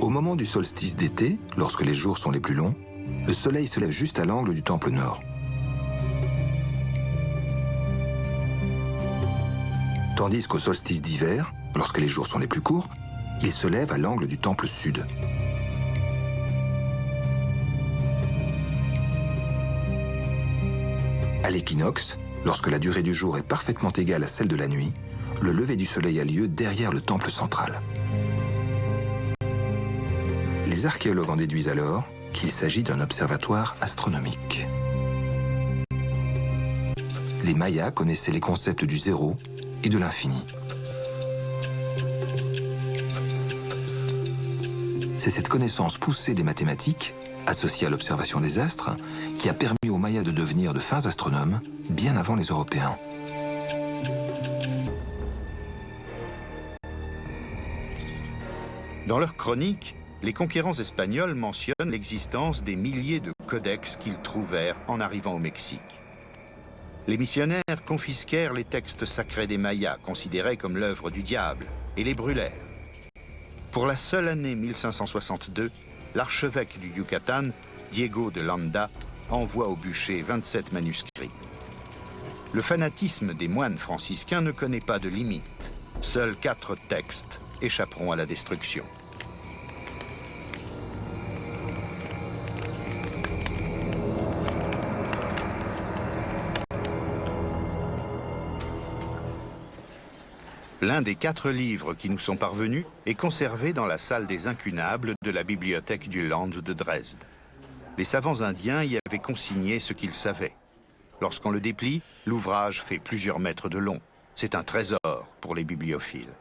Au moment du solstice d'été, lorsque les jours sont les plus longs, le soleil se lève juste à l'angle du temple nord. Tandis qu'au solstice d'hiver, lorsque les jours sont les plus courts, il se lève à l'angle du temple sud. À l'équinoxe, lorsque la durée du jour est parfaitement égale à celle de la nuit, le lever du soleil a lieu derrière le temple central. Les archéologues en déduisent alors qu'il s'agit d'un observatoire astronomique. Les Mayas connaissaient les concepts du zéro et de l'infini. C'est cette connaissance poussée des mathématiques, associée à l'observation des astres, qui a permis aux Mayas de devenir de fins astronomes bien avant les Européens. Dans leurs chroniques, les conquérants espagnols mentionnent l'existence des milliers de codex qu'ils trouvèrent en arrivant au Mexique. Les missionnaires confisquèrent les textes sacrés des Mayas, considérés comme l'œuvre du diable, et les brûlèrent. Pour la seule année 1562, l'archevêque du Yucatan, Diego de Landa, envoie au bûcher 27 manuscrits. Le fanatisme des moines franciscains ne connaît pas de limite. Seuls 4 textes échapperont à la destruction. L'un des 4 livres qui nous sont parvenus est conservé dans la salle des incunables de la bibliothèque du Land de Dresde. Les savants indiens y avaient consigné ce qu'ils savaient. Lorsqu'on le déplie, l'ouvrage fait plusieurs mètres de long. C'est un trésor pour les bibliophiles.